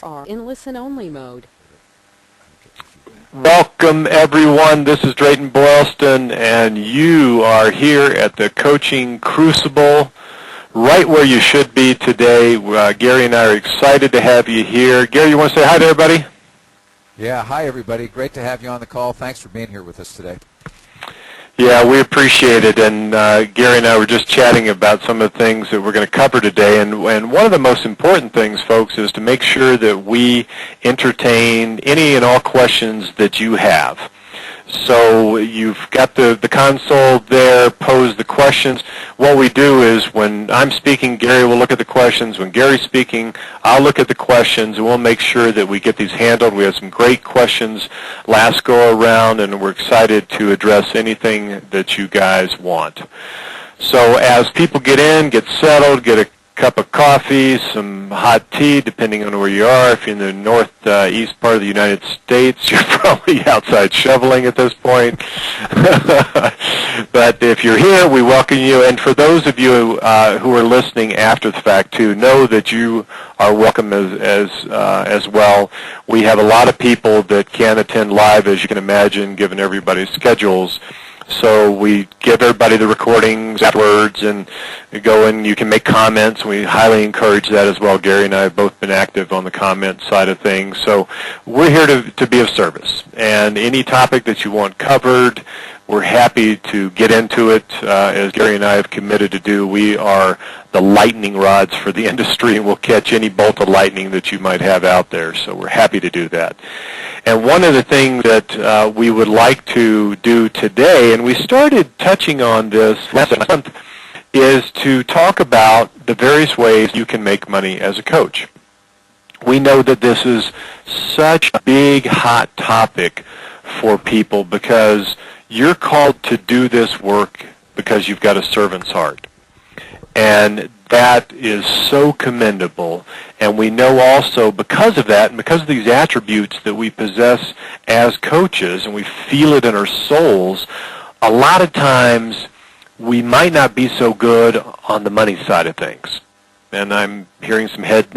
are in listen-only mode. Welcome, everyone. This is Drayton Boylston, and you are here at the Coaching Crucible, right where you should be today. Gary and I are excited to have you here. Gary, you want to say hi to everybody? Yeah, hi, everybody. Great to have you on the call. Thanks for being here with us today. Yeah, we appreciate it, and Gary and I were just chatting about some of the things that we're going to cover today, and one of the most important things, folks, is to make sure that we entertain any and all questions that you have. So you've got the console there, pose the questions. What we do is when I'm speaking, Gary will look at the questions. When Gary's speaking, I'll look at the questions, and we'll make sure that we get these handled. We have some great questions last go around, and we're excited to address anything that you guys want. So as people get in, get settled, get a cup of coffee, some hot tea, depending on where you are. If you're in the northeast part of the United States, you're probably outside shoveling at this point. But if you're here, we welcome you. And for those of you who are listening after the fact, too, know that you are welcome as well. We have a lot of people that can't attend live, as you can imagine, given everybody's schedules. So we give everybody the recordings afterwards, and you go and you can make comments. We highly encourage that as well. Gary and I have both been active on the comment side of things. So we're here to be of service. And any topic that you want covered, we're happy to get into it. As Gary and I have committed to do, we are the lightning rods for the industry, and we'll catch any bolt of lightning that you might have out there. So we're happy to do that. And one of the things that we would like to do today, and we started touching on this last month, is to talk about the various ways you can make money as a coach. We know that this is such a big, hot topic for people because you're called to do this work because you've got a servant's heart. And that is so commendable. And we know also because of that and because of these attributes that we possess as coaches, and we feel it in our souls, a lot of times we might not be so good on the money side of things. And I'm hearing some heads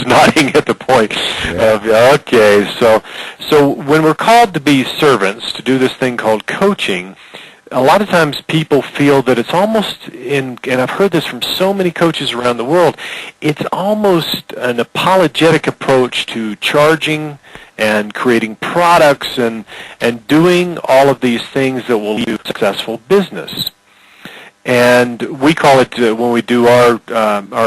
nodding at the point of, okay, so when we're called to be servants, to do this thing called coaching, a lot of times people feel that it's almost, and I've heard this from so many coaches around the world, it's almost an apologetic approach to charging and creating products and doing all of these things that will lead to successful business. And we call it, when we do our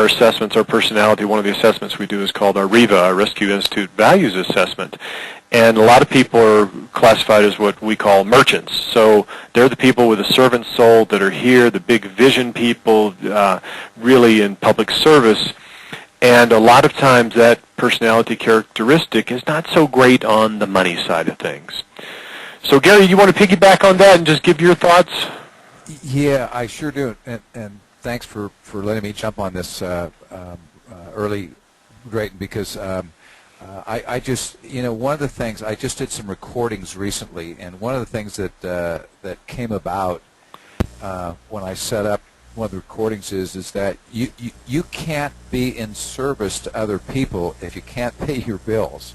assessments, our personality, one of the assessments we do is called our RIVA, our Rescue Institute Values Assessment. And a lot of people are classified as what we call merchants. So they're the people with a servant soul that are here, the big vision people, really in public service. And a lot of times that personality characteristic is not so great on the money side of things. So Gary, you want to piggyback on that and just give your thoughts? Yeah, I sure do. And thanks for letting me jump on this early, Drayton, because I just, one of the things, I just did some recordings recently, and one of the things that came about when I set up one of the recordings is that you can't be in service to other people if you can't pay your bills.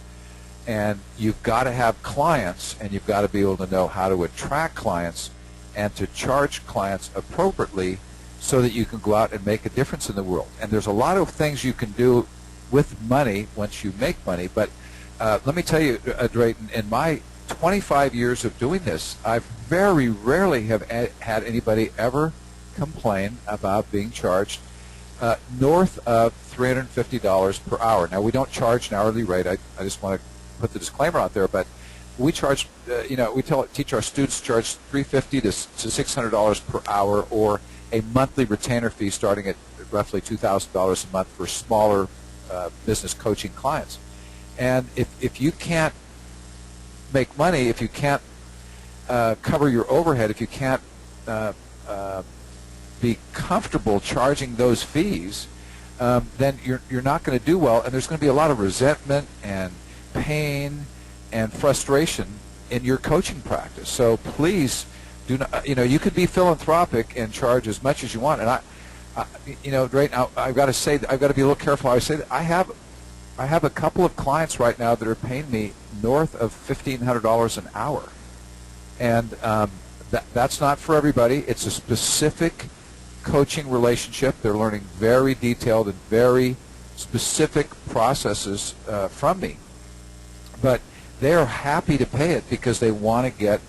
And you've got to have clients, and you've got to be able to know how to attract clients and to charge clients appropriately so that you can go out and make a difference in the world. And there's a lot of things you can do with money once you make money, but let me tell you, Drayton, in my 25 years of doing this, I very rarely have had anybody ever complain about being charged north of $350 per hour. Now, we don't charge an hourly rate. I just want to put the disclaimer out there, but we charge, we teach our students to charge $350 to $600 per hour, or a monthly retainer fee starting at roughly $2,000 a month for smaller business coaching clients. And if you can't make money, if you can't cover your overhead, if you can't be comfortable charging those fees, then you're not going to do well, and there's going to be a lot of resentment and pain and frustration in your coaching practice. So please do not, you could be philanthropic and charge as much as you want. And Drayton, I've got to say, I've got to be a little careful how I say that. I have I have a couple of clients right now that are paying me north of $1,500 an hour, and that's not for everybody. It's a specific coaching relationship. They're learning very detailed and very specific processes from me, but they are happy to pay it because they want to get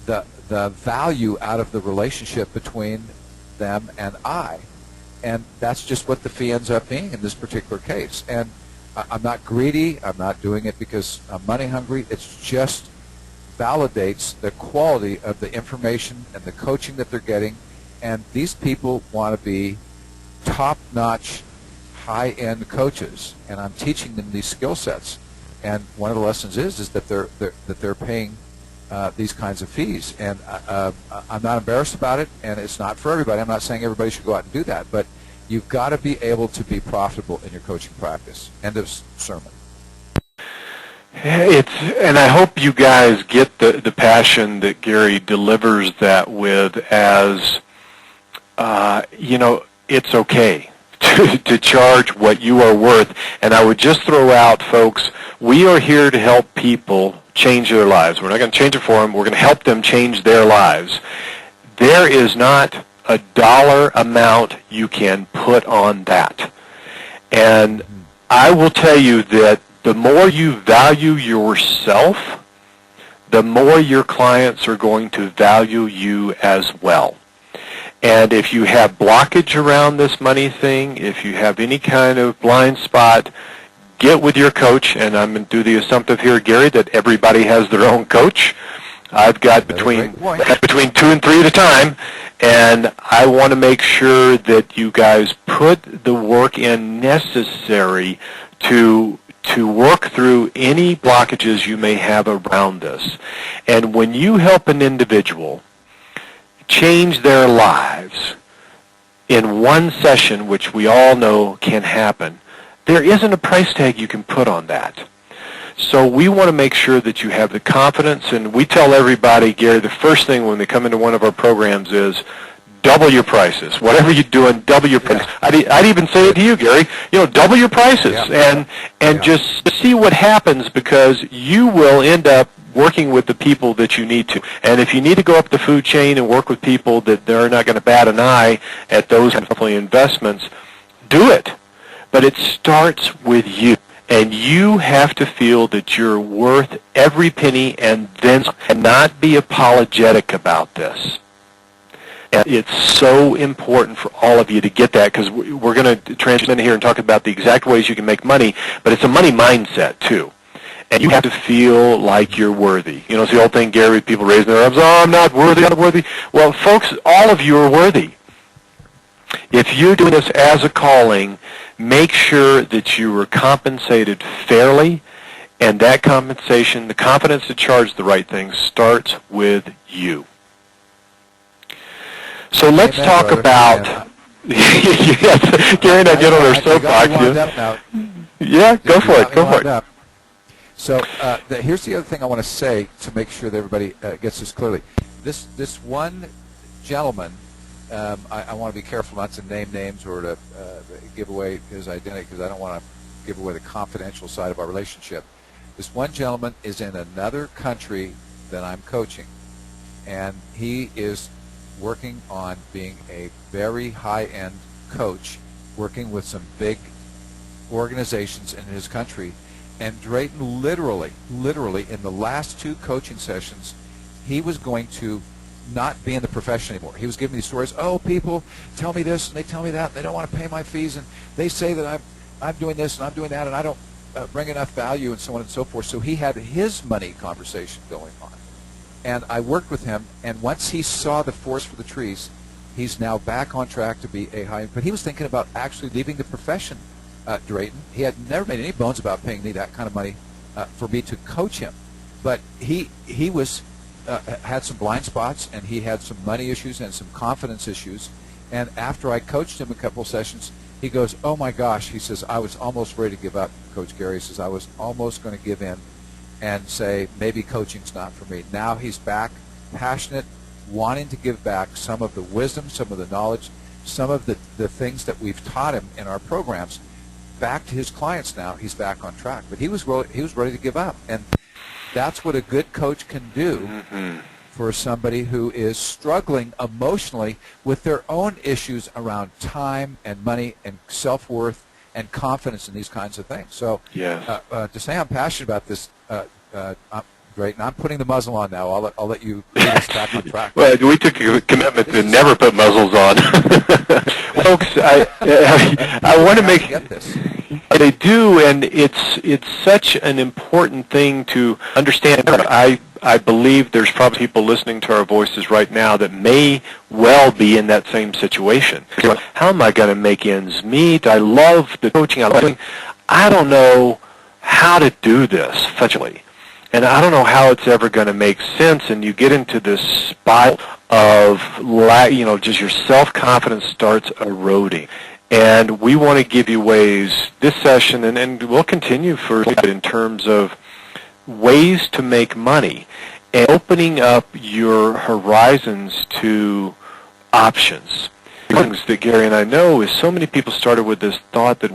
the value out of the relationship between them and I, and that's just what the fee ends up being in this particular case. And I'm not greedy. I'm not doing it because I'm money hungry. It's just validates the quality of the information and the coaching that they're getting, and these people want to be top-notch, high-end coaches, and I'm teaching them these skill sets. And one of the lessons is that they're paying these kinds of fees, and I'm not embarrassed about it, and it's not for everybody. I'm not saying everybody should go out and do that, but you've got to be able to be profitable in your coaching practice. End of sermon. And I hope you guys get the passion that Gary delivers that with as, it's okay to charge what you are worth. And I would just throw out, folks, we are here to help people change their lives. We're not going to change it for them. We're going to help them change their lives. There is not a dollar amount you can put on that. And I will tell you that the more you value yourself, the more your clients are going to value you as well. And if you have blockage around this money thing, if you have any kind of blind spot, get with your coach. And I'm going to do the assumptive here, Gary, that everybody has their own coach. I've got between 2 and 3 at a time, and I want to make sure that you guys put the work in necessary to work through any blockages you may have around this. And when you help an individual change their lives in one session, which we all know can happen, there isn't a price tag you can put on that. So we want to make sure that you have the confidence, and we tell everybody, Gary, the first thing when they come into one of our programs is double your prices. Whatever you're doing, double your prices. I'd even say it to you, Gary. Double your prices, and just see what happens, because you will end up working with the people that you need to. And if you need to go up the food chain and work with people that they're not going to bat an eye at those monthly investments, do it. But it starts with you. And you have to feel that you're worth every penny and then and not be apologetic about this. And it's so important for all of you to get that, because we're going to transition here and talk about the exact ways you can make money, but it's a money mindset too. And you have to feel like you're worthy. It's the old thing, Gary, people raising their arms, I'm not worthy, I'm not worthy. Well, folks, all of you are worthy. If you're doing this as a calling, make sure that you are compensated fairly, and that compensation, the confidence to charge the right things, starts with you. So let's talk about... Yes, Gary and I get on our soapbox. Yeah, go for it. So here's the other thing I want to say to make sure that everybody gets this clearly. This one gentleman, I want to be careful not to name names or to give away his identity, because I don't want to give away the confidential side of our relationship. This one gentleman is in another country that I'm coaching, and he is working on being a very high-end coach, working with some big organizations in his country. And Drayton literally, in the last 2 coaching sessions, he was going to not be in the profession anymore. He was giving me these stories. Oh, people tell me this and they tell me that. And they don't want to pay my fees, and they say that I'm doing this and I'm doing that, and I don't bring enough value, and so on and so forth. So he had his money conversation going on, and I worked with him. And once he saw the forest for the trees, he's now back on track to be a high. But he was thinking about actually leaving the profession. Drayton, he had never made any bones about paying me that kind of money for me to coach him, but he was. Had some blind spots, and he had some money issues and some confidence issues. And after I coached him a couple of sessions, he goes, oh my gosh, he says, I was almost ready to give up, Coach Gary. He says, I was almost going to give in and say, maybe coaching's not for me. Now he's back, passionate, wanting to give back some of the wisdom, some of the knowledge, some of the things that we've taught him in our programs. back to his clients now. He's back on track. But he was ready to give up. And that's what a good coach can do for somebody who is struggling emotionally with their own issues around time and money and self-worth and confidence in these kinds of things. So to say I'm passionate about this, great, and I'm putting the muzzle on now. I'll let you lead us back on track. Well, we took a commitment to never put muzzles on. Folks, I want to make get this. They do, and it's such an important thing to understand. I believe there's probably people listening to our voices right now that may well be in that same situation. How am I going to make ends meet? I love the coaching. I don't know how to do this effectively. And I don't know how it's ever going to make sense, and you get into this spiral of, just your self-confidence starts eroding. And we want to give you ways this session, and we'll continue for in terms of ways to make money and opening up your horizons to options. Things that Gary and I know is so many people started with this thought that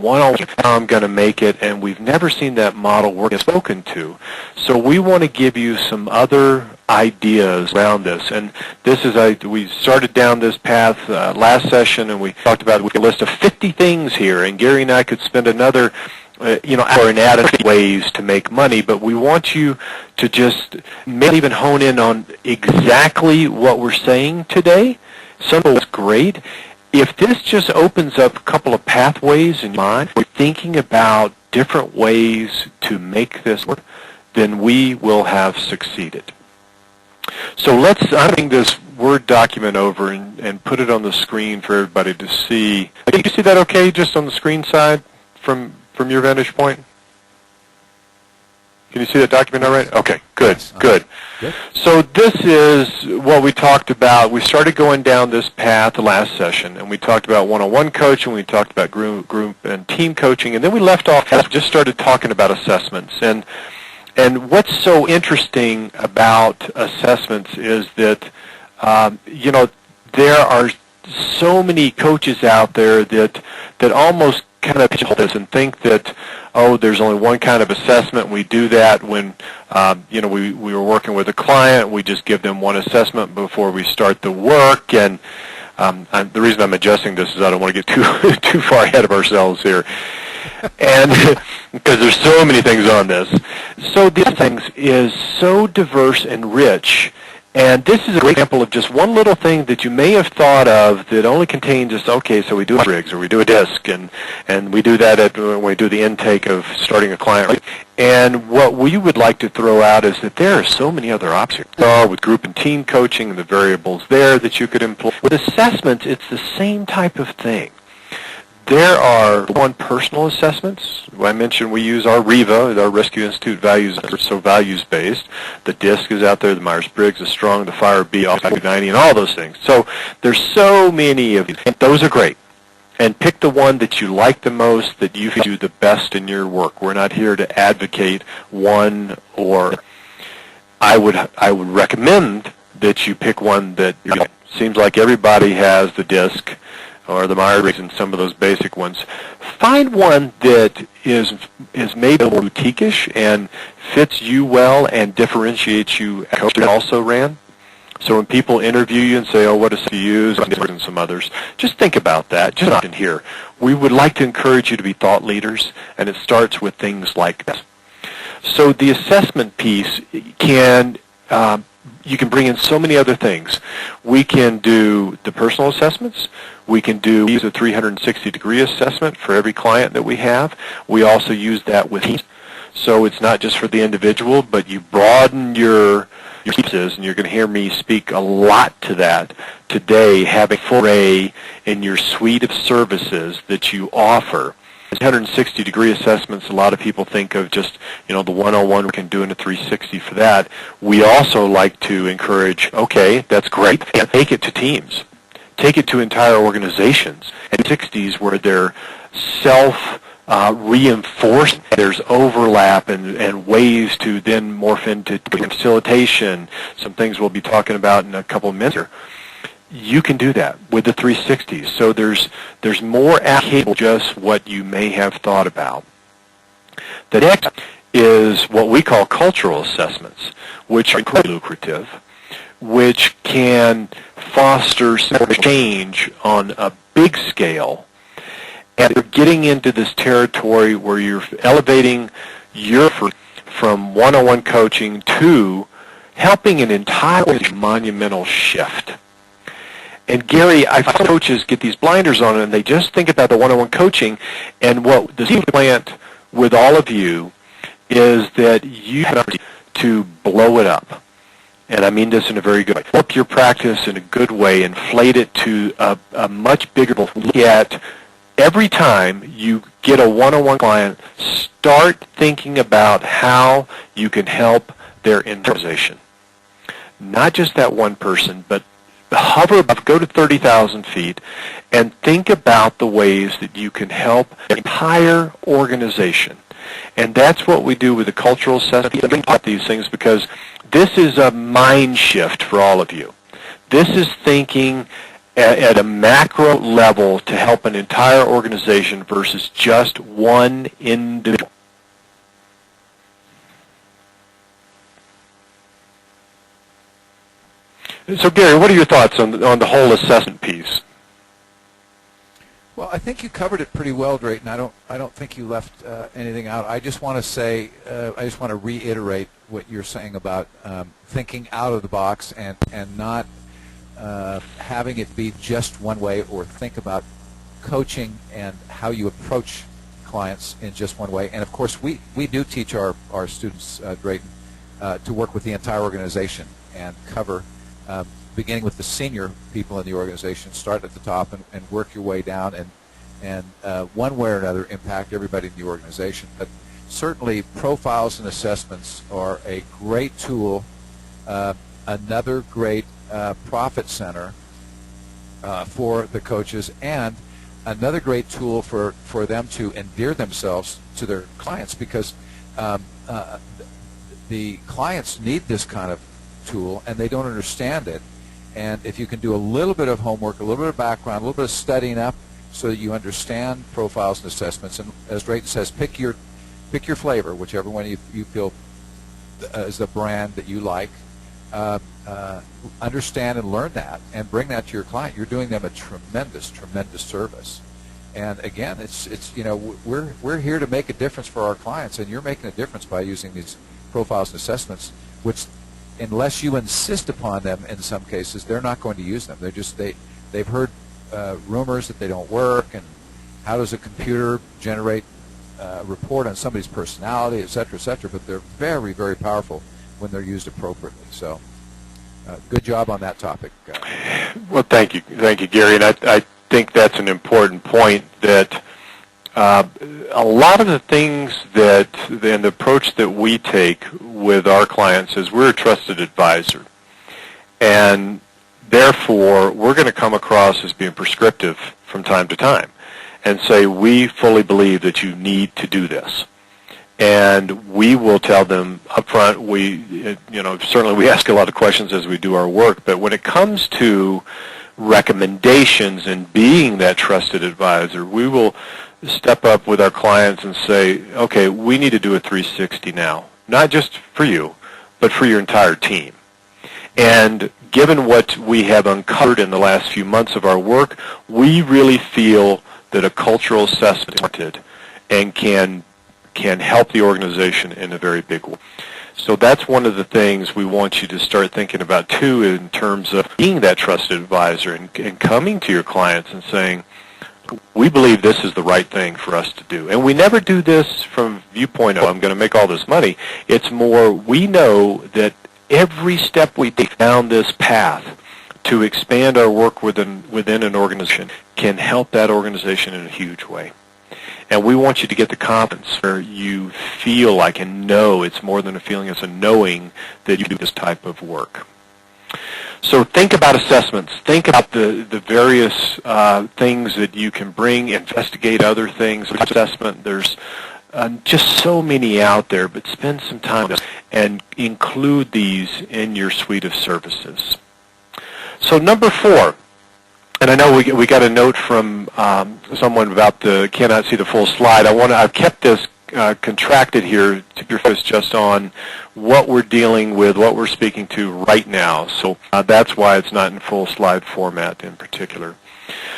I'm going to make it, and we've never seen that model work as spoken to. So we want to give you some other ideas around this, and this is we started down this path last session, and we talked about a list of 50 things here, and Gary and I could spend another hour and add ways to make money, but we want you to just maybe even hone in on exactly what we're saying today. Some of it's great. If this just opens up a couple of pathways in your mind, we're thinking about different ways to make this work, then we will have succeeded. So I'm bring this Word document over and put it on the screen for everybody to see. Can you see that okay, just on the screen side from your vantage point? Can you see that document all right? Okay, good. So this is what we talked about. We started going down this path the last session, and we talked about one-on-one coaching, we talked about group and team coaching, and then we left off and just started talking about assessments. And what's so interesting about assessments is that, there are so many coaches out there that almost kind of pigeonhole this and think that, there's only one kind of assessment. We do that when, we were working with a client. We just give them one assessment before we start the work. And the reason I'm adjusting this is I don't want to get too far ahead of ourselves here. And because there's so many things on this. So these things is so diverse and rich. And this is a great example of just one little thing that you may have thought of that only contains just, so we do a rigs or we do a disc, and we do that when we do the intake of starting a client. And what we would like to throw out is that there are so many other options. With group and team coaching and the variables there that you could employ. With assessments, it's the same type of thing. There are personal assessments. I mentioned we use our RIVA, our Rescue Institute values, so values-based. The DISC is out there, the Myers-Briggs, the Strong, the FIRE-B, 90, and all those things. So there's so many of these. Those are great. And pick the one that you like the most, that you do the best in your work. We're not here to advocate one or. I would recommend that you pick one that seems like everybody has the DISC or the Myers-Briggs and some of those basic ones. Find one that is maybe more boutique-ish and fits you well and differentiates you as a coach that also ran. So when people interview you and say, what does you use, and some others, just think about that. Just not in here. We would like to encourage you to be thought leaders, and it starts with things like this. So the assessment piece you can bring in so many other things. We can do the personal assessments. We can use a 360-degree assessment for every client that we have. We also use that with teams. So it's not just for the individual, but you broaden your pieces, and you're going to hear me speak a lot to that today, having a full array in your suite of services that you offer. 360-degree assessments, a lot of people think of just, the one-on-one we can do in a 360 for that. We also like to encourage, that's great, and take it to teams. Take it to entire organizations. And 60s where they're self-reinforced, there's overlap and ways to then morph into facilitation, some things we'll be talking about in a couple of minutes here. you can do that with the 360. So there's more applicable just what you may have thought about. The next is what we call cultural assessments, which are incredibly lucrative, which can foster change on a big scale. And you're getting into this territory where you're elevating your from one-on-one coaching to helping an entire monumental shift. And Gary, I find coaches get these blinders on and they just think about the one-on-one coaching, and what the seed plant with all of you is that you have to blow it up. And I mean this in a very good way. Up your practice in a good way, inflate it to a much bigger level. Look at every time you get a one-on-one client, start thinking about how you can help their organization. Not just that one person, but hover above, go to 30,000 feet, and think about the ways that you can help the entire organization. And that's what we do with the cultural assessment. We think about these things because this is a mind shift for all of you. This is thinking at a macro level to help an entire organization versus just one individual. So Gary, what are your thoughts on the whole assessment piece? Well, I think you covered it pretty well, Drayton. I don't think you left anything out. I just want to say, I just want to reiterate what you're saying about thinking out of the box and not having it be just one way, or think about coaching and how you approach clients in just one way. And of course, we do teach our students, Drayton, to work with the entire organization and cover, beginning with the senior people in the organization, start at the top and work your way down, and one way or another impact everybody in the organization. But certainly profiles and assessments are a great tool, another great profit center for the coaches, and another great tool for them to endear themselves to their clients, because the clients need this kind of tool and they don't understand it. And if you can do a little bit of homework, a little bit of background, a little bit of studying up so that you understand profiles and assessments, and as Drayton says, pick your flavor, whichever one you feel is the brand that you like, understand and learn that and bring that to your client. You're doing them a tremendous service. And again, it's you know, we're here to make a difference for our clients, and you're making a difference by using these profiles and assessments, which, unless you insist upon them, in some cases, they're not going to use them. They've heard rumors that they don't work, and how does a computer generate a report on somebody's personality, et cetera, but they're very, very powerful when they're used appropriately. So good job on that topic. Well, thank you, Gary. And I think that's an important point, that a lot of the things that, and the approach that we take with our clients is we're a trusted advisor. And therefore, we're going to come across as being prescriptive from time to time and say, we fully believe that you need to do this. And we will tell them up front, certainly we ask a lot of questions as we do our work, but when it comes to recommendations and being that trusted advisor, we will step up with our clients and say, okay, we need to do a 360 now, not just for you, but for your entire team. And given what we have uncovered in the last few months of our work, we really feel that a cultural assessment is warranted and can help the organization in a very big way. So that's one of the things we want you to start thinking about, too, in terms of being that trusted advisor and coming to your clients and saying, we believe this is the right thing for us to do. And we never do this from a viewpoint of, I'm going to make all this money. It's more, we know that every step we take down this path to expand our work within an organization can help that organization in a huge way. And we want you to get the confidence where you feel like and know, it's more than a feeling, it's a knowing that you do this type of work. So think about assessments. Think about the various things that you can bring, investigate other things. Assessment, there's just so many out there, but spend some time and include these in your suite of services. So number 4, and I know we got a note from someone about the cannot see the full slide. I've kept this contracted here to be focused just on what we're dealing with, what we're speaking to right now. So that's why it's not in full slide format in particular.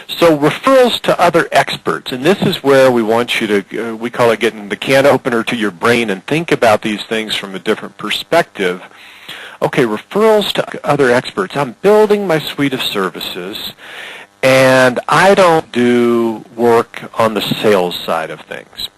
So referrals to other experts, and this is where we want you to, we call it getting the can opener to your brain and think about these things from a different perspective. Okay, referrals to other experts. I'm building my suite of services, and I don't do work on the sales side of things.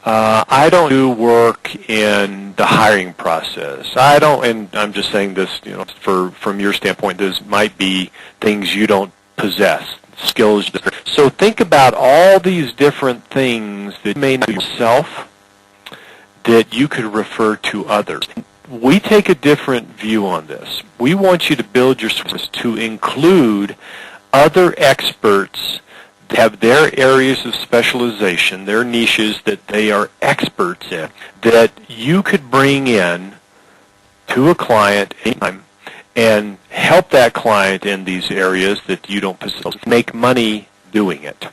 I don't do work in the hiring process. I don't, and I'm just saying this, from your standpoint, this might be things you don't possess, skills. So think about all these different things that you may know yourself that you could refer to others. We take a different view on this. We want you to build your service to include other experts that have their areas of specialization, their niches that they are experts in, that you could bring in to a client anytime and help that client in these areas that you don't possess, make money doing it.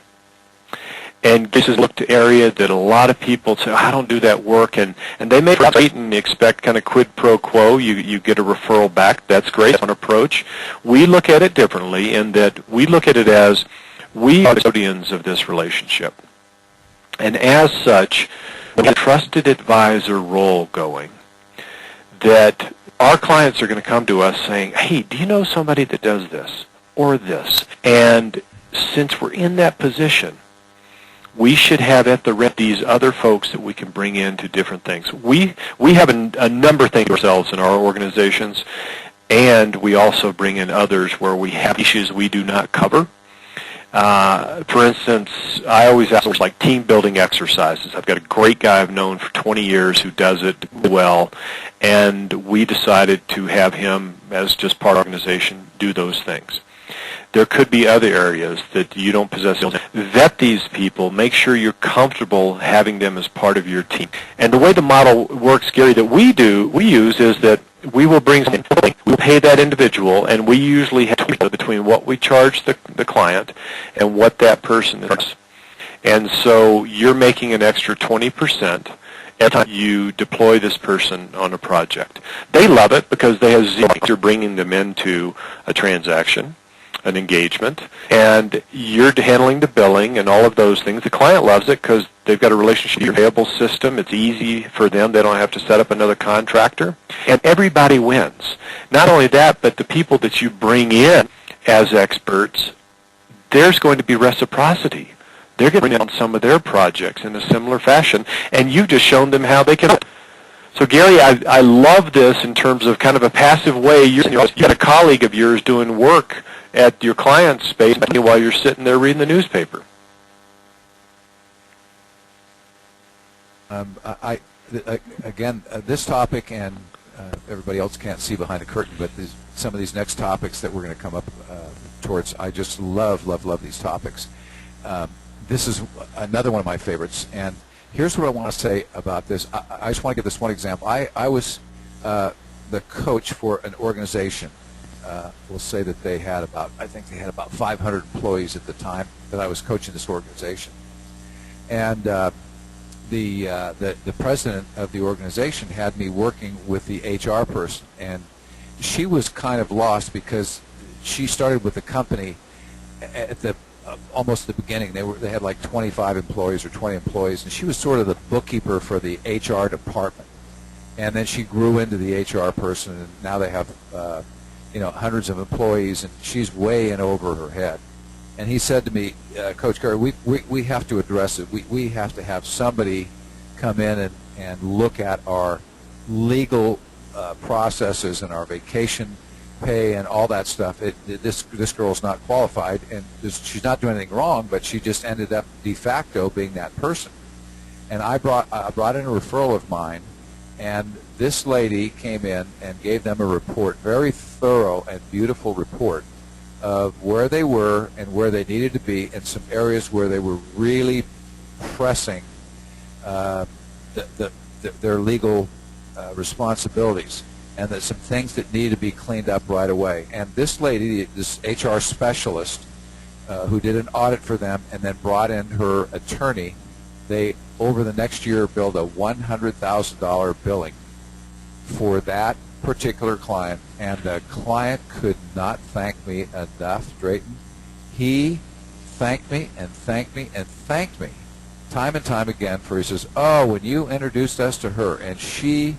And this is look to area that a lot of people say, I don't do that work, and they may wait and expect kind of quid pro quo. You get a referral back. That's great. That's one approach. We look at it differently in that we look at it as we are the custodians of this relationship. And as such, we have a trusted advisor role going that our clients are going to come to us saying, hey, do you know somebody that does this or this? And since we're in that position, we should have at the ready these other folks that we can bring into different things. We have a number of things ourselves in our organizations, and we also bring in others where we have issues we do not cover. For instance, I always ask like team building exercises. I've got a great guy I've known for 20 years who does it well, and we decided to have him as just part of the organization do those things. There could be other areas that you don't possess. Vet these people. Make sure you're comfortable having them as part of your team. And the way the model works, Gary, that we use is that we will bring something. We'll pay that individual, and we usually have between what we charge the client and what that person is. And so you're making an extra 20% every time you deploy this person on a project. They love it because they have zero. You're bringing them into a transaction, an engagement, and you're handling the billing and all of those things. The client loves it because they've got a relationship payable system. It's easy for them. They don't have to set up another contractor. And everybody wins. Not only that, but the people that you bring in as experts, there's going to be reciprocity. They're going to bring on some of their projects in a similar fashion, and you've just shown them how they can. So, Gary, I love this in terms of kind of a passive way. You've got a colleague of yours doing work at your client's space while you're sitting there reading the newspaper. This topic, and everybody else can't see behind the curtain, but some of these next topics that we're going to come up towards, I just love these topics. This is another one of my favorites, and here's what I want to say about this. I just want to give this one example. I was the coach for an organization. We'll say that they had about 500 employees at the time that I was coaching this organization. And the president of the organization had me working with the HR person, and she was kind of lost because she started with the company at the almost the beginning. They had like 25 employees or 20 employees, and she was sort of the bookkeeper for the HR department. And then she grew into the HR person, and now they have hundreds of employees, and she's way in over her head. And he said to me, Coach Gary, we have to address it. We have to have somebody come in and look at our legal processes and our vacation pay and all that stuff. This girl's not qualified, and she's not doing anything wrong, but she just ended up de facto being that person. And I brought in a referral of mine, and this lady came in and gave them a report, very thorough and beautiful report of where they were and where they needed to be, and some areas where they were really pressing their legal responsibilities. and that some things that need to be cleaned up right away. And this lady, this HR specialist, who did an audit for them and then brought in her attorney, they, over the next year, billed a $100,000 billing for that particular client, and the client could not thank me enough, Drayton. He thanked me and thanked me and thanked me time and time again for, he says, oh, when you introduced us to her, and she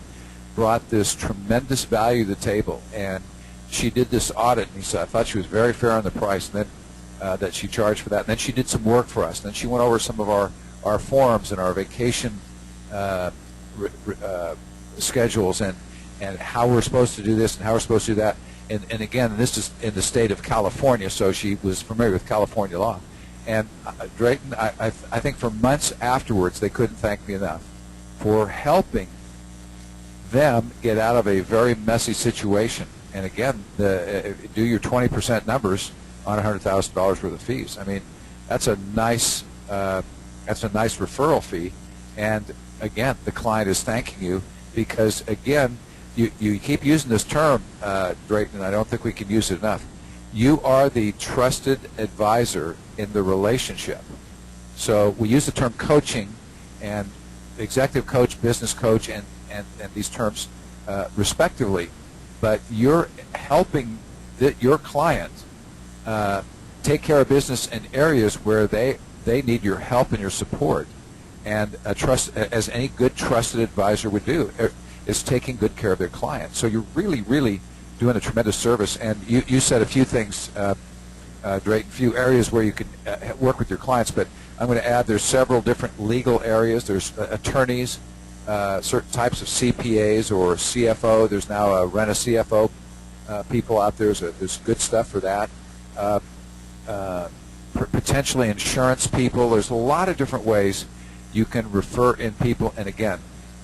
brought this tremendous value to the table, and she did this audit, and he said, I thought she was very fair on the price, and then that she charged for that, and then she did some work for us, and then she went over some of our forms and our vacation schedules, and how we're supposed to do this and how we're supposed to do that. And again, this is in the state of California, so she was familiar with California law. And Drayton, I think for months afterwards, they couldn't thank me enough for helping them get out of a very messy situation. And again, do your 20% numbers on $100,000 worth of fees. I mean, that's a nice referral fee. And again, the client is thanking you because, again, you keep using this term, Drayton, and I don't think we can use it enough. You are the trusted advisor in the relationship. So we use the term coaching and executive coach, business coach, and these terms respectively, but you're helping your client take care of business in areas where they need your help and your support. And as any good trusted advisor would do, is taking good care of their clients. So you're really, really doing a tremendous service. And you said a few things, Drayton, a few areas where you can work with your clients, but I'm going to add there's several different legal areas. There's attorneys, certain types of CPAs or CFO. There's now a rent-a-CFO people out there. There's good stuff for that. Potentially insurance people. There's a lot of different ways you can refer in people. And again,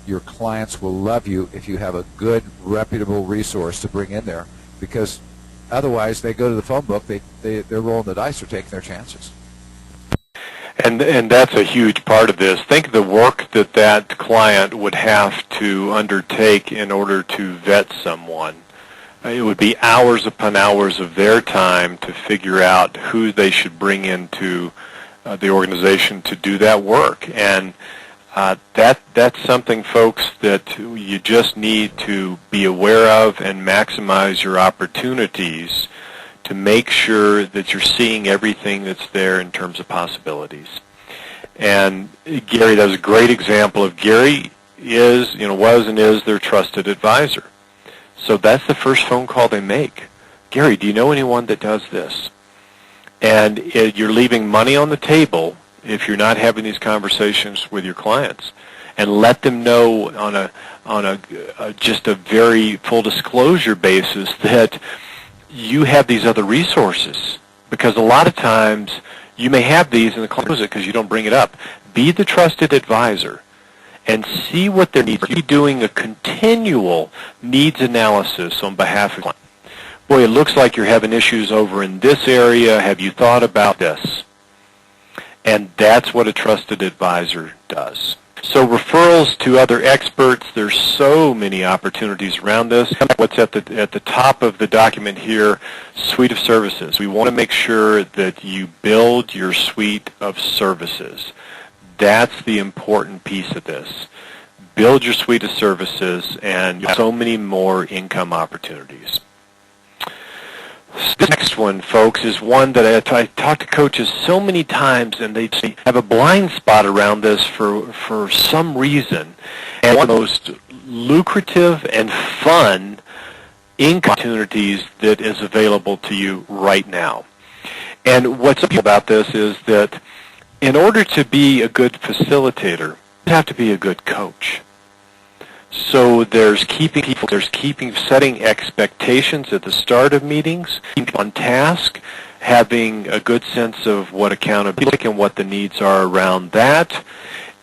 your clients will love you if you have a good, reputable resource to bring in there, because otherwise they go to the phone book, they're rolling the dice or taking their chances. And that's a huge part of this. Think of the work that client would have to undertake in order to vet someone. It would be hours upon hours of their time to figure out who they should bring into the organization to do that work. And that's something, folks, that you just need to be aware of and maximize your opportunities to make sure that you're seeing everything that's there in terms of possibilities. And Gary, that was a great example of Gary was and is their trusted advisor. So that's the first phone call they make. Gary, do you know anyone that does this? And you're leaving money on the table if you're not having these conversations with your clients, and let them know on a just a very full disclosure basis that you have these other resources, because a lot of times you may have these and the client knows it because you don't bring it up. Be the trusted advisor and see what their needs are. Be doing a continual needs analysis on behalf of the client. Boy, it looks like you're having issues over in this area. Have you thought about this? And that's what a trusted advisor does. So referrals to other experts, there's so many opportunities around this. What's at the top of the document here, suite of services. We want to make sure that you build your suite of services. That's the important piece of this. Build your suite of services, and so many more income opportunities. This next one, folks, is one that I talk to coaches so many times, and they have a blind spot around this for some reason. And one of the most lucrative and fun income opportunities that is available to you right now. And what's important about this is that in order to be a good facilitator, you have to be a good coach. So there's setting expectations at the start of meetings, on task, having a good sense of what accountability and what the needs are around that,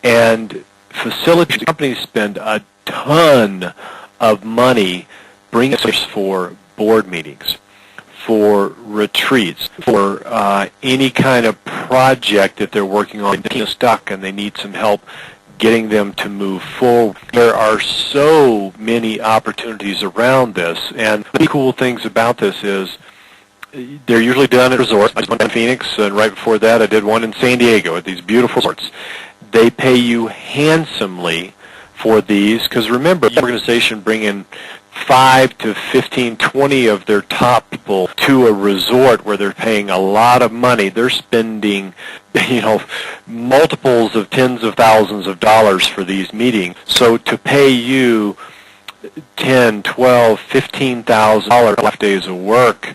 and facilitate. Companies spend a ton of money bringing for board meetings, for retreats, for any kind of project that they're working on, stuck and they need some help getting them to move forward. There are so many opportunities around this, and the cool things about this is they're usually done at resorts. I just went to Phoenix, and right before that I did one in San Diego at these beautiful resorts. They pay you handsomely for these, because remember, the organization bring in 5 to 15, 20 of their top people to a resort where they're paying a lot of money. They're spending, multiples of tens of thousands of dollars for these meetings. So to pay you $10, $12, $15,000 left days of work,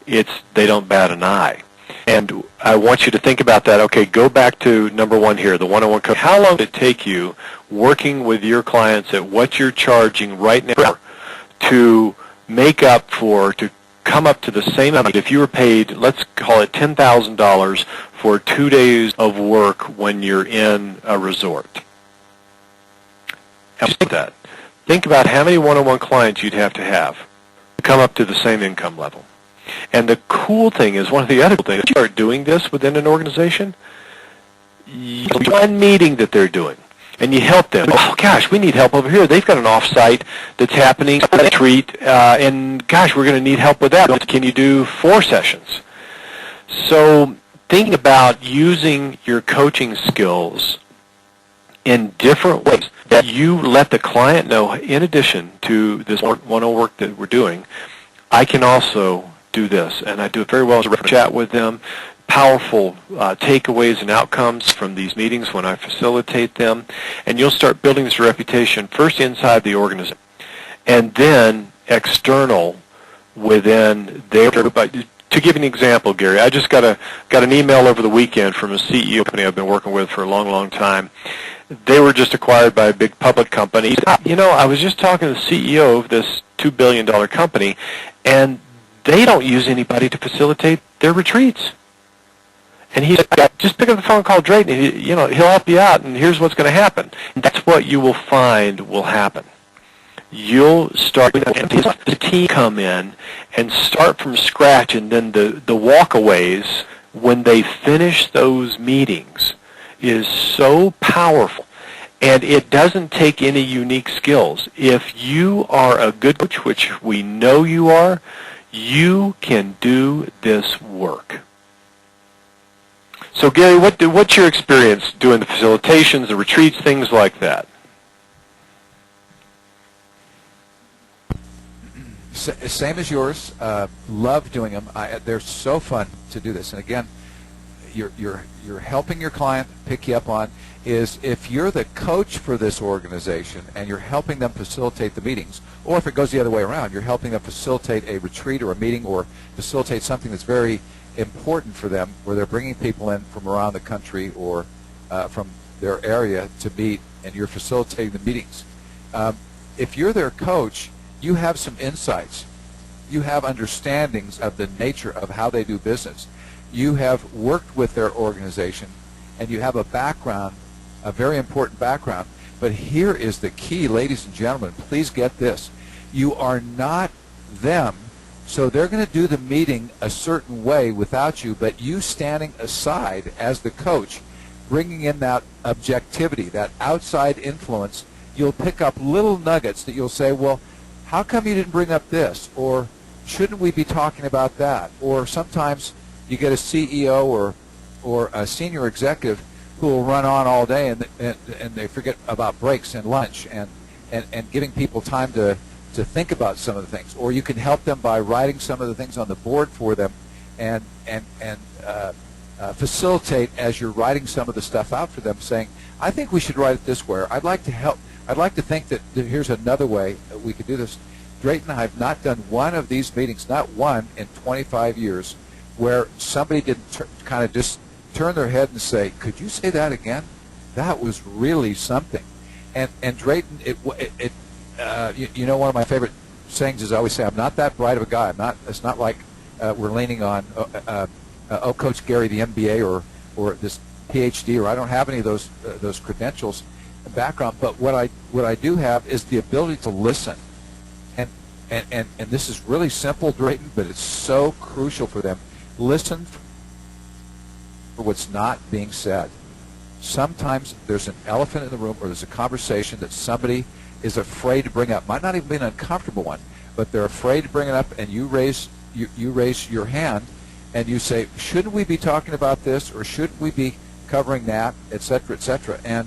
they don't bat an eye. And I want you to think about that. Okay, go back to number one here, the one-on-one coaching. How long did it take you working with your clients at what you're charging right now to make up to come up to the same amount? If you were paid, let's call it $10,000 for 2 days of work when you're in a resort. Think that. Think about how many one-on-one clients you'd have to come up to the same income level. And the cool thing is, one of the other cool things, if you start doing this within an organization, one meeting that they're doing, and you help them. Oh, gosh, we need help over here. They've got an off-site that's happening, a retreat, and gosh, we're going to need help with that. Can you do 4 sessions? So thinking about using your coaching skills in different ways that you let the client know, in addition to this one-on-one work that we're doing, I can also do this, and I do it very well as a chat with them. Powerful takeaways and outcomes from these meetings when I facilitate them, and you'll start building this reputation first inside the organization, and then external within their group. To give you an example, Gary, I just got an email over the weekend from a CEO company I've been working with for a long, long time. They were just acquired by a big public company. He said, I was just talking to the CEO of this $2 billion company, and they don't use anybody to facilitate their retreats. And he said, just pick up the phone and call Drayton. He'll help you out, and here's what's going to happen. And that's what you will find will happen. You'll start the team come in and start from scratch, and then the walkaways when they finish those meetings is so powerful. And it doesn't take any unique skills. If you are a good coach, which we know you are, you can do this work. So, Gary, what's your experience doing the facilitations, the retreats, things like that? Same as yours. Love doing them. They're so fun to do this. And again, you're helping your client pick you up on is if you're the coach for this organization and you're helping them facilitate the meetings, or if it goes the other way around, you're helping them facilitate a retreat or a meeting or facilitate something that's very important for them where they're bringing people in from around the country or from their area to meet, and you're facilitating the meetings. If you're their coach, you have some insights. You have understandings of the nature of how they do business. You have worked with their organization, and you have a background, a very important background. But here is the key, ladies and gentlemen. Please get this. You are not them, so they're going to do the meeting a certain way without you, but you standing aside as the coach, bringing in that objectivity, that outside influence, you'll pick up little nuggets that you'll say, well, how come you didn't bring up this? Or shouldn't we be talking about that? Or sometimes you get a CEO or a senior executive who will run on all day and they forget about breaks and lunch and giving people time to think about some of the things. Or you can help them by writing some of the things on the board for them and facilitate as you're writing some of the stuff out for them, saying, I think we should write it this way. I'd like to help. I'd like to think that here's another way that we could do this. Drayton and I have not done one of these meetings, not one in 25 years, where somebody didn't kind of just turn their head and say, could you say that again? That was really something. And Drayton, one of my favorite sayings is I always say, I'm not that bright of a guy. It's not like we're leaning on, Coach Gary, the MBA or this PhD, or I don't have any of those credentials background. But what I do have is the ability to listen. And this is really simple, Drayton, but it's so crucial for them. Listen for what's not being said. sometimes there's an elephant in the room, or there's a conversation that somebody is afraid to bring up. Might not even be an uncomfortable one, but they're afraid to bring it up, and you raise your hand, and you say, shouldn't we be talking about this, or should we be covering that, et cetera, and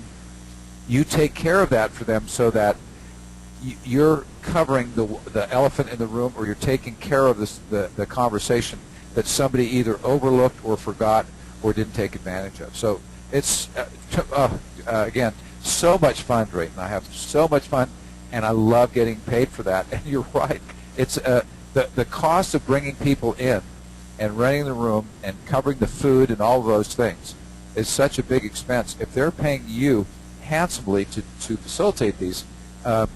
you take care of that for them so that you're covering the elephant in the room, or you're taking care of the conversation that somebody either overlooked or forgot or didn't take advantage of. So it's, again, so much fun, Drayton. I have so much fun, and I love getting paid for that. And you're right. It's the cost of bringing people in and running the room and covering the food and all of those things is such a big expense. If they're paying you handsomely to facilitate these,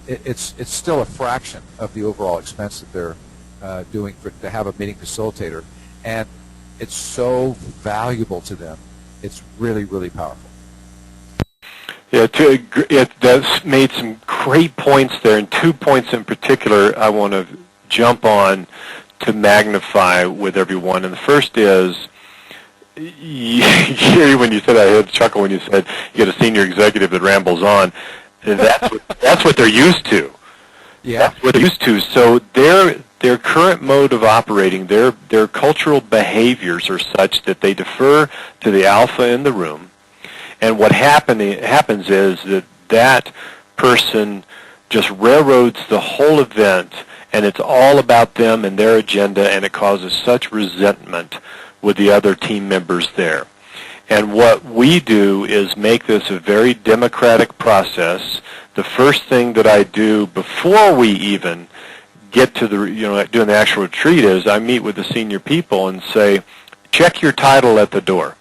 it's still a fraction of the overall expense that they're doing to have a meeting facilitator, and it's so valuable to them. It's really, really powerful. Yeah, that's made some great points there, and 2 points in particular I want to jump on to magnify with everyone. And the first is, Gary, when you said, I had a chuckle when you said you get a senior executive that rambles on. That's what they're used to. Yeah. That's what they're used to. So their current mode of operating, their cultural behaviors are such that they defer to the alpha in the room. And what happens is that person just railroads the whole event, and it's all about them and their agenda, and it causes such resentment with the other team members there. And what we do is make this a very democratic process. The first thing that I do before we even get to doing the actual retreat is I meet with the senior people and say, check your title at the door.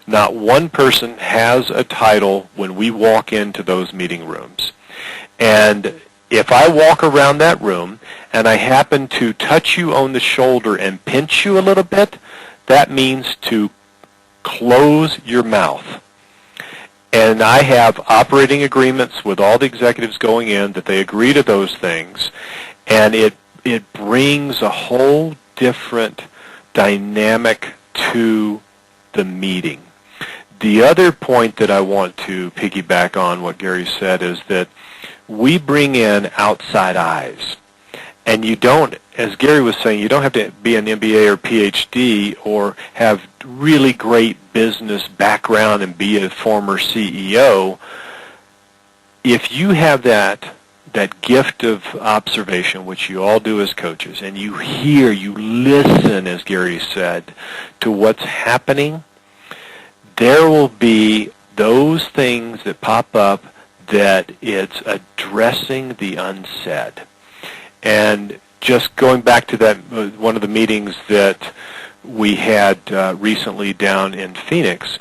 Not one person has a title when we walk into those meeting rooms. And if I walk around that room and I happen to touch you on the shoulder and pinch you a little bit, that means to close your mouth. And I have operating agreements with all the executives going in that they agree to those things, and it brings a whole different dynamic to the meeting. The other point that I want to piggyback on what Gary said is that we bring in outside eyes. And you don't, as Gary was saying, you don't have to be an MBA or PhD or have really great business background and be a former CEO. If you have that gift of observation, which you all do as coaches, and you hear, you listen, as Gary said, to what's happening, there will be those things that pop up that it's addressing the unsaid. And just going back to that, one of the meetings that we had recently down in Phoenix,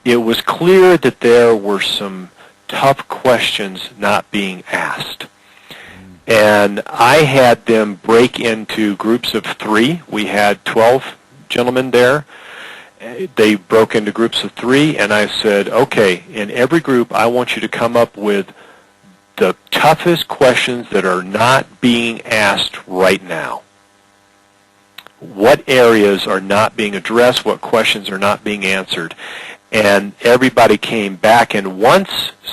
it was clear that there were some tough questions not being asked. And I had them break into groups of 3. We had 12 gentlemen there. They broke into groups of 3, and I said, okay, in every group I want you to come up with the toughest questions that are not being asked right now. What areas are not being addressed? What questions are not being answered? And everybody came back, and once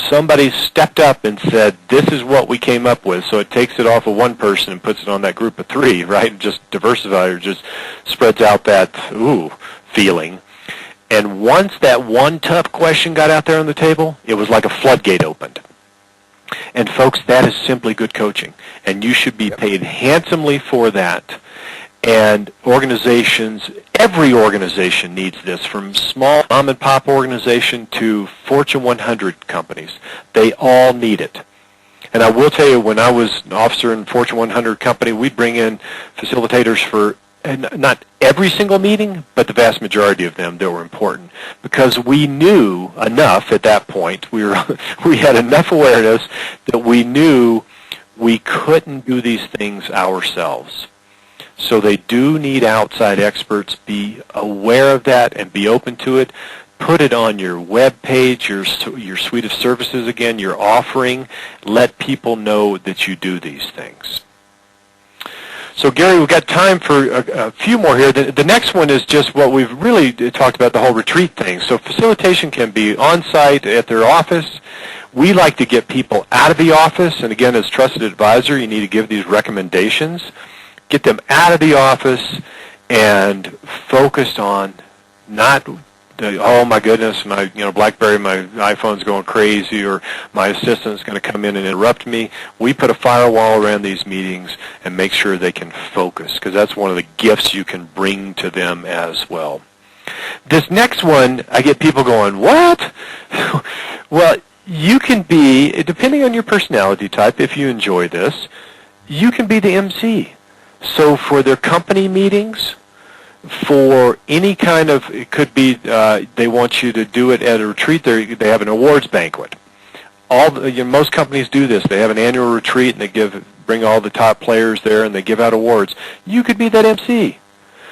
somebody stepped up and said, this is what we came up with, so it takes it off of one person and puts it on that group of 3, right? And just diversify, or just spreads out that, feeling. And once that one tough question got out there on the table, it was like a floodgate opened. And folks, that is simply good coaching, and you should be paid handsomely for that. And organizations, every organization needs this, from small mom-and-pop organization to Fortune 100 companies. They all need it. And I will tell you, when I was an officer in a Fortune 100 company, we'd bring in facilitators for not every single meeting, but the vast majority of them that were important, because we knew enough at that point. We had enough awareness that we knew we couldn't do these things ourselves. So they do need outside experts. Be aware of that and be open to it. Put it on your web page, your suite of services again, your offering. Let people know that you do these things. So, Gary, we've got time for a few more here. The next one is just what we've really talked about, the whole retreat thing. So facilitation can be on-site at their office. We like to get people out of the office, and again, as trusted advisor, you need to give these recommendations. Get them out of the office and focused on not oh my goodness, my BlackBerry, my iPhone's going crazy, or my assistant's going to come in and interrupt me. We put a firewall around these meetings and make sure they can focus, because that's one of the gifts you can bring to them as well. This next one, I get people going, what? Well, you can be, depending on your personality type, if you enjoy this, you can be the MC. So for their company meetings, for any kind of, it could be they want you to do it at a retreat. They have an awards banquet. Most companies do this. They have an annual retreat and they bring all the top players there and they give out awards. You could be that MC.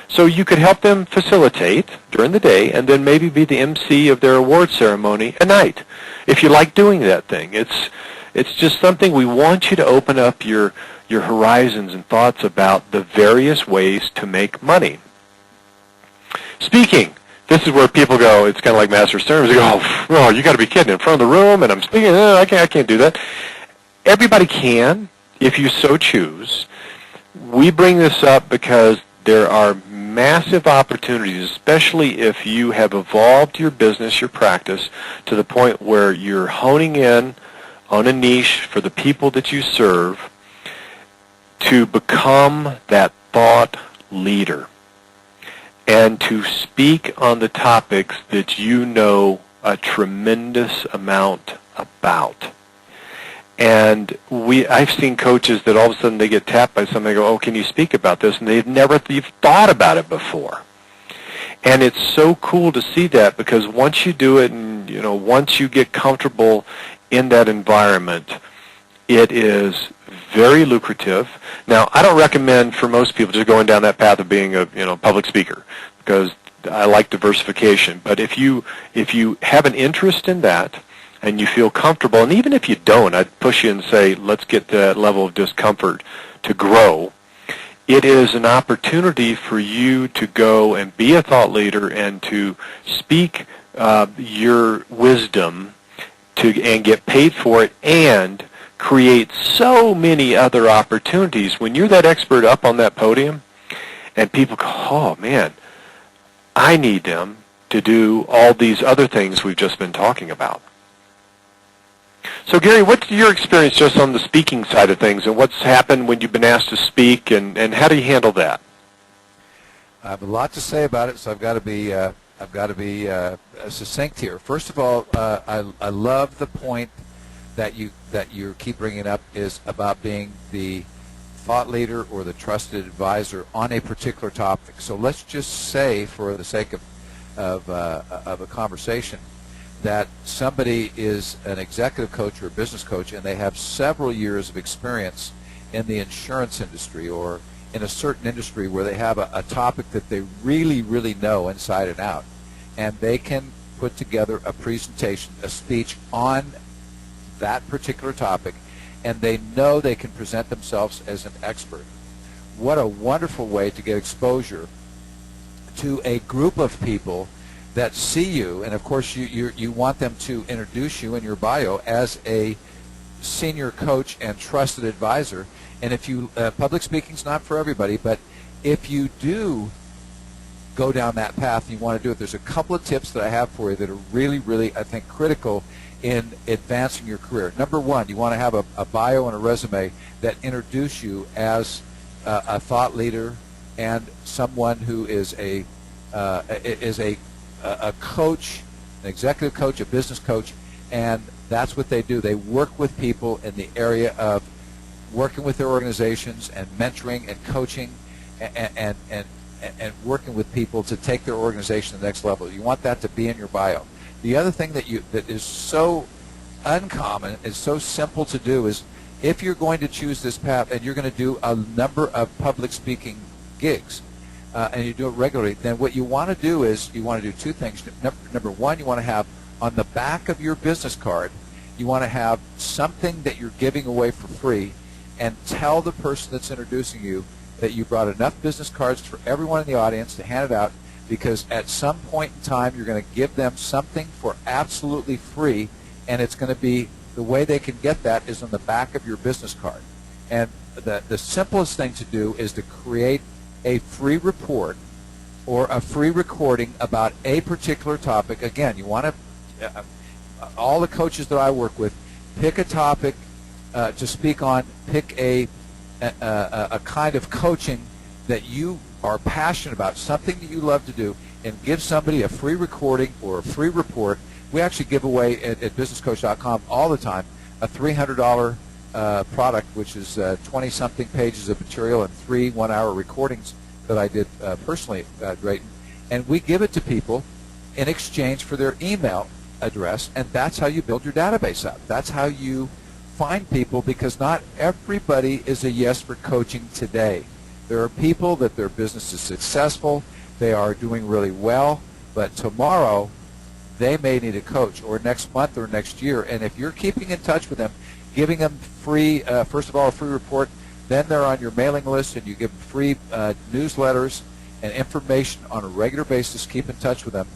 So you could help them facilitate during the day and then maybe be the MC of their award ceremony at night, if you like doing that thing. It's just something we want you to open up your horizons and thoughts about the various ways to make money. Speaking, this is where people go, it's kind of like Master Sermons. They go, oh, you got to be kidding, in front of the room, and I'm speaking, I can't do that. Everybody can, if you so choose. We bring this up because there are massive opportunities, especially if you have evolved your business, your practice, to the point where you're honing in on a niche for the people that you serve, to become that thought leader and to speak on the topics that you know a tremendous amount about. And I've seen coaches that all of a sudden they get tapped by somebody and go, oh, can you speak about this? And they've never thought about it before. And it's so cool to see that, because once you do it and, once you get comfortable in that environment, it is very lucrative. Now, I don't recommend for most people just going down that path of being a public speaker, because I like diversification. But if you have an interest in that and you feel comfortable, and even if you don't, I'd push you and say, let's get that level of discomfort to grow. It is an opportunity for you to go and be a thought leader and to speak your wisdom and get paid for it, and create so many other opportunities. When you're that expert up on that podium and people go, oh man, I need them to do all these other things we've just been talking about. So Gary, what's your experience just on the speaking side of things, and what's happened when you've been asked to speak, and how do you handle that? I have a lot to say about it, so I've got to be succinct here. First of all, I love the point that you keep bringing up, is about being the thought leader or the trusted advisor on a particular topic. So let's just say, for the sake of a conversation, that somebody is an executive coach or a business coach and they have several years of experience in the insurance industry or in a certain industry where they have a topic that they really, really know inside and out, and they can put together a presentation, a speech on that particular topic, and they know they can present themselves as an expert. What a wonderful way to get exposure to a group of people that see you, and of course you want them to introduce you in your bio as a senior coach and trusted advisor. And if you, public speaking's not for everybody, but if you do go down that path and you want to do it, there's a couple of tips that I have for you that are really, really, I think, critical in advancing your career. Number one, you want to have a bio and a resume that introduce you as a thought leader and someone who is a coach, an executive coach, a business coach, and that's what they do. They work with people in the area of working with their organizations and mentoring and coaching and working with people to take their organization to the next level. You want that to be in your bio. The other thing that is so uncommon, is so simple to do, is if you're going to choose this path and you're going to do a number of public speaking gigs, and you do it regularly, then what you want to do is you want to do two things. Number one, you want to have on the back of your business card, you want to have something that you're giving away for free, and tell the person that's introducing you that you brought enough business cards for everyone in the audience to hand it out, because at some point in time you're going to give them something for absolutely free, and it's going to be, the way they can get that is on the back of your business card. And the simplest thing to do is to create a free report or a free recording about a particular topic. Again, you want to, all the coaches that I work with, pick a topic to speak on, pick a kind of coaching that you are passionate about, something that you love to do, and give somebody a free recording or a free report. We actually give away at businesscoach.com all the time a $300 product, which is 20-something pages of material and 3 one-hour recordings that I did personally, Drayton. And we give it to people in exchange for their email address, and that's how you build your database up. That's how you find people, because not everybody is a yes for coaching today. There are people that their business is successful, they are doing really well, but tomorrow they may need a coach, or next month or next year. And if you're keeping in touch with them, giving them free, first of all, a free report, then they're on your mailing list, and you give them free newsletters and information on a regular basis, keep in touch with them,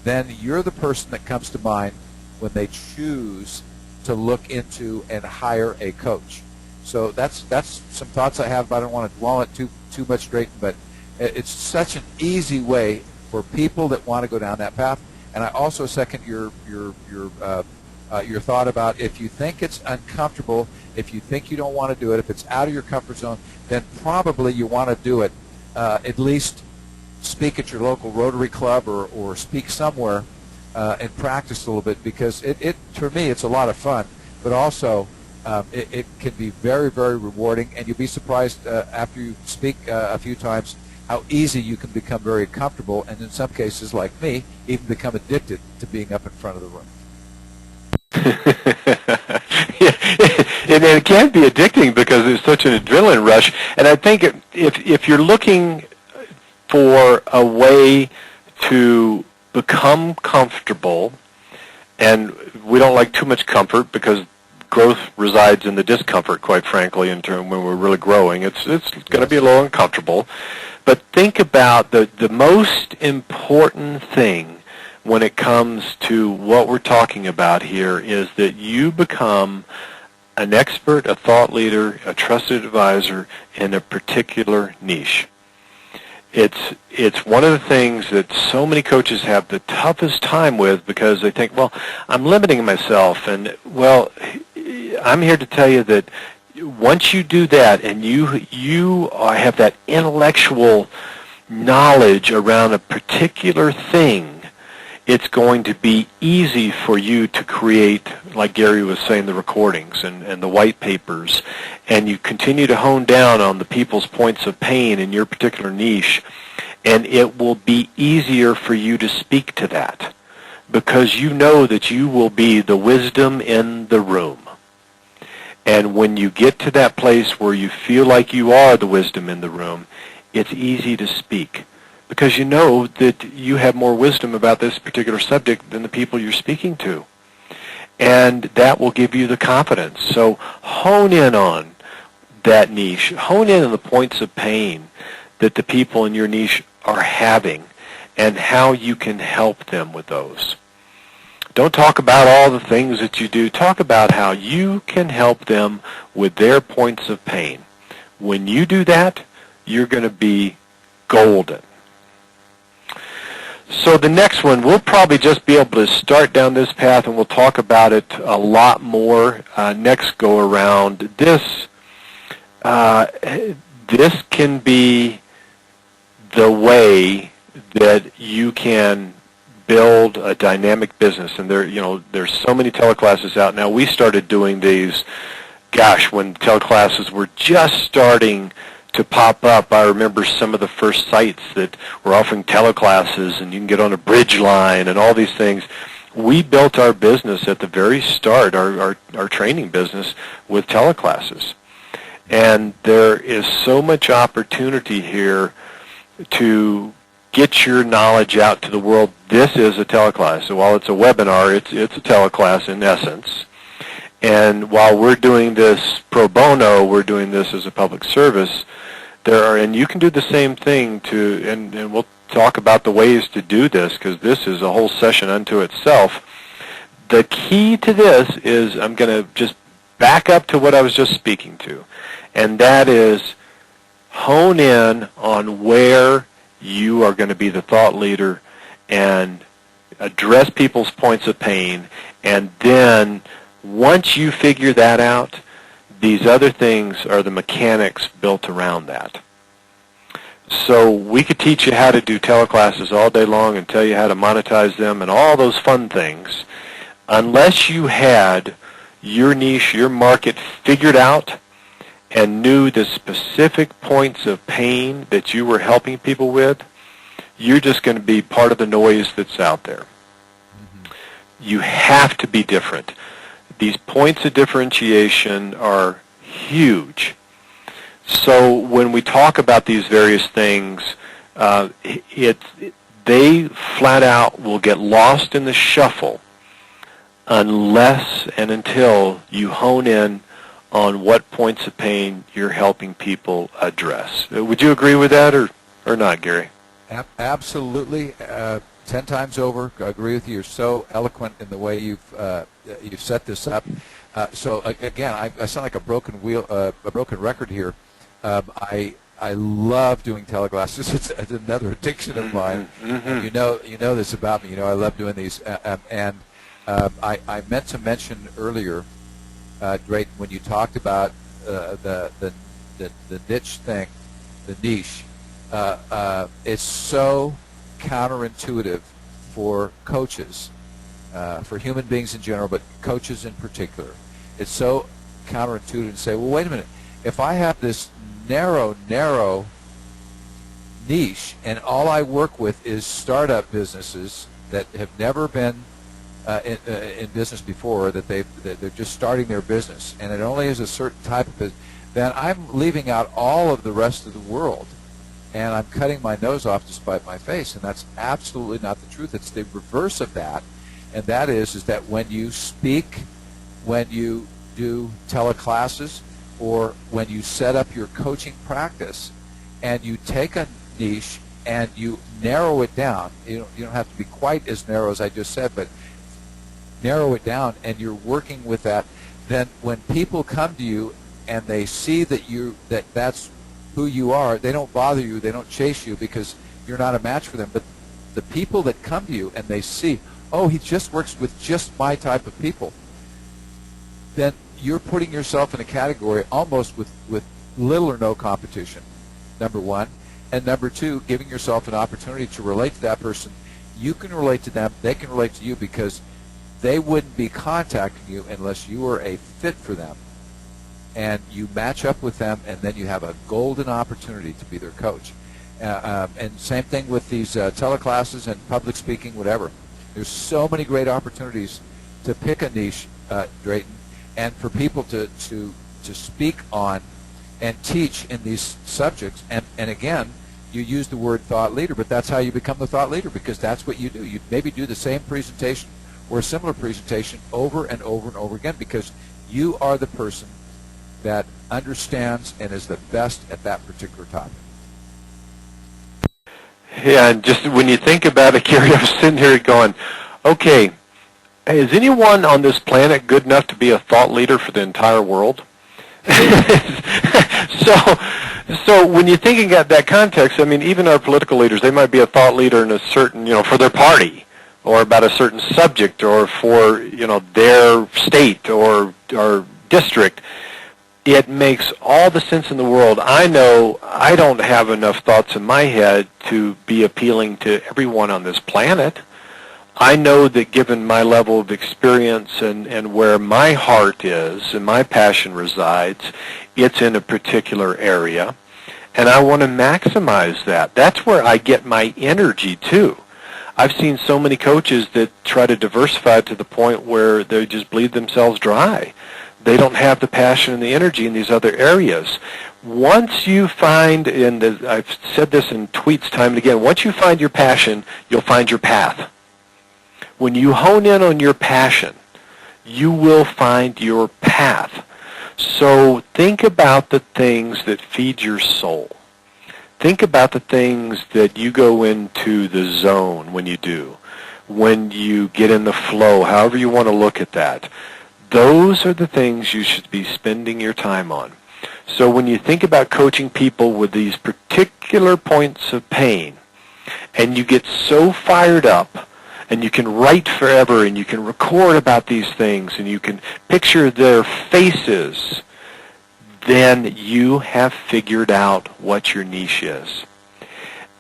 then you're the person that comes to mind when they choose to look into and hire a coach. So that's some thoughts I have. I don't want to dwell on it too much, Drayton, but it's such an easy way for people that want to go down that path. And I also second your thought about, if you think it's uncomfortable, if you think you don't want to do it, if it's out of your comfort zone, then probably you want to do it. At least speak at your local Rotary Club or speak somewhere and practice a little bit, because for me it's a lot of fun, but also it can be very, very rewarding, and you'll be surprised after you speak a few times how easy you can become very comfortable, and in some cases, like me, even become addicted to being up in front of the room. And it can be addicting because it's such an adrenaline rush. And I think if you're looking for a way to become comfortable, and we don't like too much comfort because growth resides in the discomfort, quite frankly, in terms when we're really growing. It's going to be a little uncomfortable. But think about the most important thing when it comes to what we're talking about here is that you become an expert, a thought leader, a trusted advisor in a particular niche. It's one of the things that so many coaches have the toughest time with, because they think, well, I'm limiting myself. And, well, I'm here to tell you that once you do that and you have that intellectual knowledge around a particular thing, it's going to be easy for you to create, like Gary was saying, the recordings and the white papers, and you continue to hone down on the people's points of pain in your particular niche, and it will be easier for you to speak to that, because you know that you will be the wisdom in the room. And when you get to that place where you feel like you are the wisdom in the room, it's easy to speak, because you know that you have more wisdom about this particular subject than the people you're speaking to. And that will give you the confidence. So hone in on that niche. Hone in on the points of pain that the people in your niche are having and how you can help them with those. Don't talk about all the things that you do. Talk about how you can help them with their points of pain. When you do that, you're going to be golden. So the next one, we'll probably just be able to start down this path, and we'll talk about it a lot more next go around. This can be the way that you can build a dynamic business. And there's so many teleclasses out now. We started doing these, when teleclasses were just starting to pop up. I remember some of the first sites that were offering teleclasses, and you can get on a bridge line and all these things. We built our business at the very start, our training business, with teleclasses. And there is so much opportunity here to get your knowledge out to the world. This is a teleclass. So while it's a webinar, it's a teleclass in essence. And while we're doing this pro bono, we're doing this as a public service, and you can do the same thing and we'll talk about the ways to do this, because this is a whole session unto itself. The key to this is, I'm going to just back up to what I was just speaking to, and that is hone in on where you are going to be the thought leader and address people's points of pain, and then once you figure that out, these other things are the mechanics built around that. So we could teach you how to do teleclasses all day long and tell you how to monetize them and all those fun things. Unless you had your niche, your market figured out and knew the specific points of pain that you were helping people with, you're just going to be part of the noise that's out there. You have to be different. These points of differentiation are huge. So when we talk about these various things, they flat out will get lost in the shuffle unless and until you hone in on what points of pain you're helping people address. Would you agree with that or not, Gary? Absolutely. 10 times over. I agree with you. You're so eloquent in the way you've set this up. So again, I sound like a broken record here. I love doing teleclasses. It's another addiction of mine. And you know this about me. I love doing these. And I meant to mention earlier, Drayton, when you talked about the niche thing, the niche. It's so counterintuitive for coaches, for human beings in general, but coaches in particular. It's so counterintuitive to say, well, wait a minute. If I have this narrow niche and all I work with is startup businesses that have never been in business before, that they're just starting their business, and it only is a certain type of business, then I'm leaving out all of the rest of the world. And I'm cutting my nose off to spite my face, and that's absolutely not the truth. It's the reverse of that, and that is that when you speak, when you do teleclasses, or when you set up your coaching practice, and you take a niche and you narrow it down, you don't have to be quite as narrow as I just said, but narrow it down, and you're working with that, then when people come to you and they see that that's who you are, they don't bother you, they don't chase you because you're not a match for them. But the people that come to you and they see, oh, he just works with just my type of people, then you're putting yourself in a category almost with little or no competition, number one. And number two, giving yourself an opportunity to relate to that person. You can relate to them, they can relate to you, because they wouldn't be contacting you unless you were a fit for them. And you match up with them, and then you have a golden opportunity to be their coach. And same thing with these teleclasses and public speaking, whatever. There's so many great opportunities to pick a niche, Drayton, and for people to speak on and teach in these subjects. And again, you use the word thought leader, but that's how you become the thought leader, because that's what you do. You maybe do the same presentation or a similar presentation over and over and over again, because you are the person that understands and is the best at that particular topic. Yeah, and just when you think about it, Gary, I was sitting here going, okay, is anyone on this planet good enough to be a thought leader for the entire world? So when you're thinking at that context, I mean, even our political leaders, they might be a thought leader in a certain, for their party, or about a certain subject, or for, their state or district. It makes all the sense in the world. I know I don't have enough thoughts in my head to be appealing to everyone on this planet. I know that given my level of experience and where my heart is and my passion resides, it's in a particular area, and I want to maximize that. That's where I get my energy too. I've seen so many coaches that try to diversify to the point where they just bleed themselves dry. They don't have the passion and the energy in these other areas. Once you find, I've said this in tweets time and again, once you find your passion, you'll find your path. When you hone in on your passion, you will find your path. So think about the things that feed your soul. think about the things that you go into the zone when you do, when you get in the flow, however you want to look at that. Those are the things you should be spending your time on. So when you think about coaching people with these particular points of pain, and you get so fired up, and you can write forever, and you can record about these things, and you can picture their faces, then you have figured out what your niche is.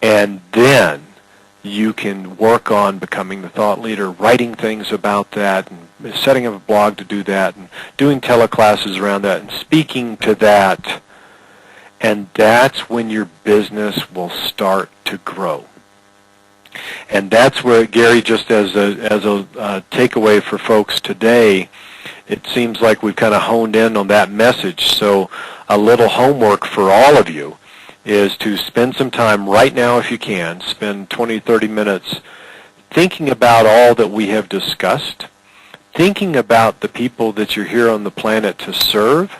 And then you can work on becoming the thought leader, writing things about that, and setting up a blog to do that, and doing teleclasses around that, and speaking to that. And that's when your business will start to grow. And that's where, Gary, just as a takeaway for folks today, it seems like we've kind of honed in on that message. So a little homework for all of you is to spend some time right now, if you can, spend 20, 30 minutes thinking about all that we have discussed, thinking about the people that you're here on the planet to serve,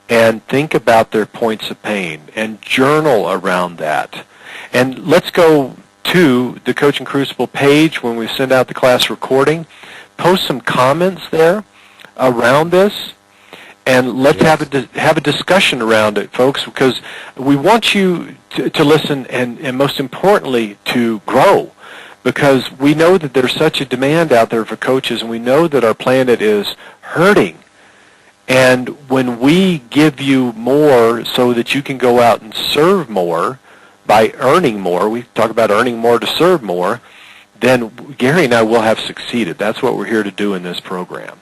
and think about their points of pain, and journal around that. And let's go to the Coaching Crucible page when we send out the class recording. Post some comments there around this, and let's have a discussion around it, folks, because we want you to listen and most importantly to grow, because we know that there's such a demand out there for coaches, and we know that our planet is hurting. And when we give you more so that you can go out and serve more by earning more, we talk about earning more to serve more, then Gary and I will have succeeded. That's what we're here to do in this program.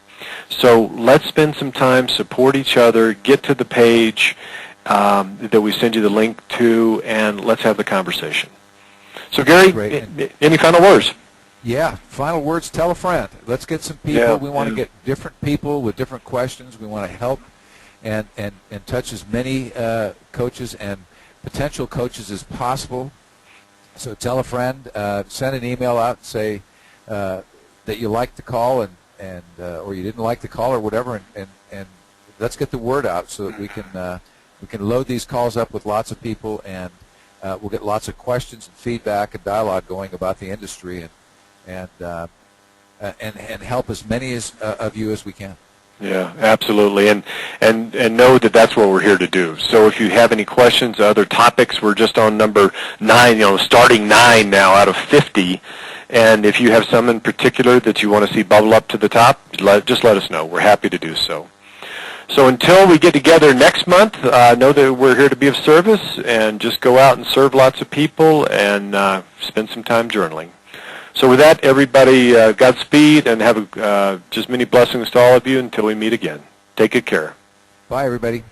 So let's spend some time, support each other, get to the page that we send you the link to, and let's have the conversation. So Gary, any final words? Yeah, final words, tell a friend. Let's get some people. We want to get different people with different questions. We want to help and touch as many coaches and potential coaches as possible. So tell a friend, send an email out, say that you liked the call and or you didn't like the call or whatever, and let's get the word out so that we can load these calls up with lots of people, and we'll get lots of questions and feedback and dialogue going about the industry, and help as many of you as we can. Yeah, absolutely, and know that that's what we're here to do. So if you have any questions, other topics, we're just on number 9, starting 9 now out of 50. And if you have some in particular that you want to see bubble up to the top, just let us know. We're happy to do so. So until we get together next month, know that we're here to be of service, and just go out and serve lots of people, and spend some time journaling. So with that, everybody, Godspeed, and have just many blessings to all of you until we meet again. Take good care. Bye, everybody.